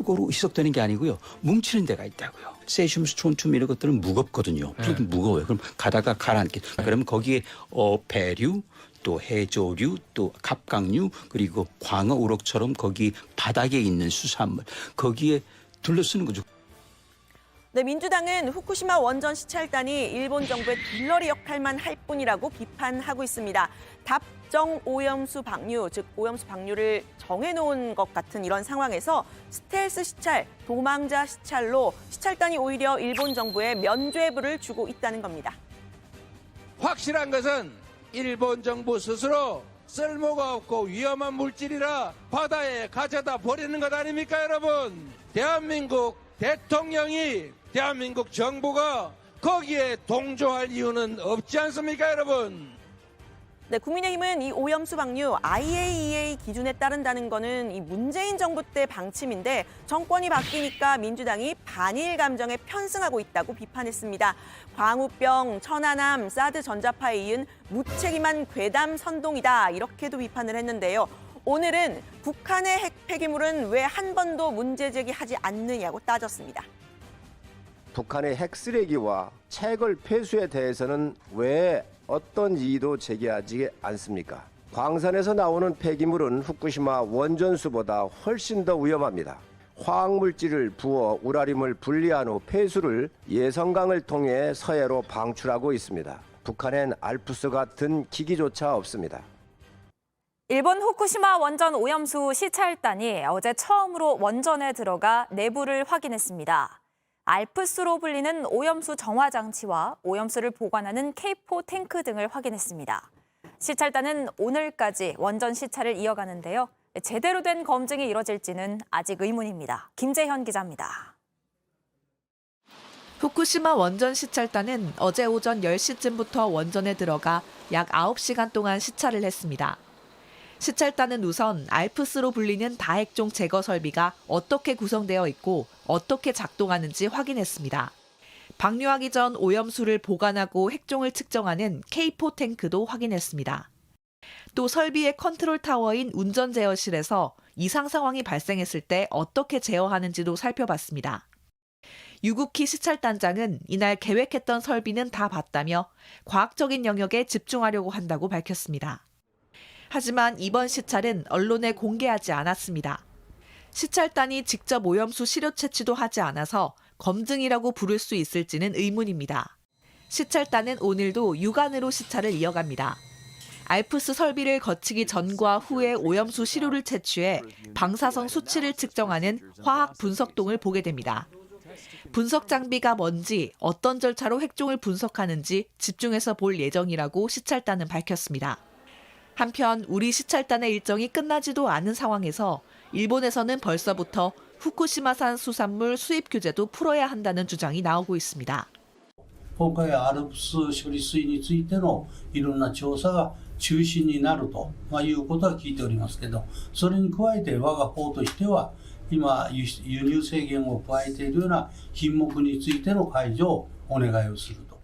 골고루 희석되는 게 아니고요. 뭉치는 데가 있다고요. 세슘, 스트론튬 이런 것들은 무겁거든요. 무거워요. 그럼 가다가 가라앉게. 그러면 거기에 배류, 또 해조류, 또 갑각류, 그리고 광어, 우럭처럼 거기 바닥에 있는 수산물 거기에 둘러쓰는 거죠. 네, 민주당은 후쿠시마 원전 시찰단이 일본 정부의 들러리 역할만 할 뿐이라고 비판하고 있습니다. 답정 오염수 방류, 즉 오염수 방류를 정해놓은 것 같은 이런 상황에서 스텔스 시찰, 도망자 시찰로 시찰단이 오히려 일본 정부에 면죄부를 주고 있다는 겁니다. 확실한 것은 일본 정부 스스로 쓸모가 없고 위험한 물질이라 바다에 가져다 버리는 것 아닙니까, 여러분? 대한민국 대통령이 대한민국 정부가 거기에 동조할 이유는 없지 않습니까, 여러분? 네, 국민의힘은 이 오염수 방류 IAEA 기준에 따른다는 거는 이 문재인 정부 때 방침인데 정권이 바뀌니까 민주당이 반일 감정에 편승하고 있다고 비판했습니다. 광우병, 천안함, 사드 전자파에 이은 무책임한 괴담 선동이다 이렇게도 비판을 했는데요. 오늘은 북한의 핵 폐기물은 왜 한 번도 문제 제기하지 않느냐고 따졌습니다. 북한의 핵 쓰레기와 채굴 폐수에 대해서는 왜 어떤 이의도 제기하지 않습니까? 광산에서 나오는 폐기물은 후쿠시마 원전수보다 훨씬 더 위험합니다. 화학물질을 부어 우라림을 분리한 후 폐수를 예성강을 통해 서해로 방출하고 있습니다. 북한엔 알프스 같은 기기조차 없습니다. 일본 후쿠시마 원전 오염수 시찰단이 어제 처음으로 원전에 들어가 내부를 확인했습니다. 알프스로 불리는 오염수 정화 장치와 오염수를 보관하는 K4 탱크 등을 확인했습니다. 시찰단은 오늘까지 원전 시찰을 이어가는데요. 제대로 된 검증이 이뤄질지는 아직 의문입니다. 김재현 기자입니다. 후쿠시마 원전 시찰단은 어제 오전 10시쯤부터 원전에 들어가 약 9시간 동안 시찰을 했습니다. 시찰단은 우선 알프스로 불리는 다핵종 제거 설비가 어떻게 구성되어 있고 어떻게 작동하는지 확인했습니다. 방류하기 전 오염수를 보관하고 핵종을 측정하는 K4 탱크도 확인했습니다. 또 설비의 컨트롤 타워인 운전 제어실에서 이상 상황이 발생했을 때 어떻게 제어하는지도 살펴봤습니다. 유국희 시찰단장은 이날 계획했던 설비는 다 봤다며 과학적인 영역에 집중하려고 한다고 밝혔습니다. 하지만 이번 시찰은 언론에 공개하지 않았습니다. 시찰단이 직접 오염수 시료 채취도 하지 않아서 검증이라고 부를 수 있을지는 의문입니다. 시찰단은 오늘도 육안으로 시찰을 이어갑니다. 알프스 설비를 거치기 전과 후에 오염수 시료를 채취해 방사성 수치를 측정하는 화학 분석동을 보게 됩니다. 분석 장비가 뭔지, 어떤 절차로 핵종을 분석하는지 집중해서 볼 예정이라고 시찰단은 밝혔습니다. 한편 우리 시찰단의 일정이 끝나지도 않은 상황에서 일본에서는 벌써부터 후쿠시마산 수산물 수입 규제도 풀어야 한다는 주장이 나오고 있습니다. 今回アルプス処理水についてのいろんな調査が中心になるということは聞いておりますけど、それに加えて我が方としては今輸入制限を加えているような品目についての解除をお願いをすると。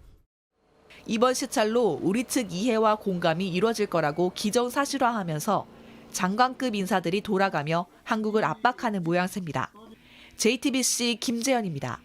이번 시찰로 우리 측 이해와 공감이 이뤄질 거라고 기정사실화하면서 장관급 인사들이 돌아가며 한국을 압박하는 모양새입니다. JTBC 김재현입니다.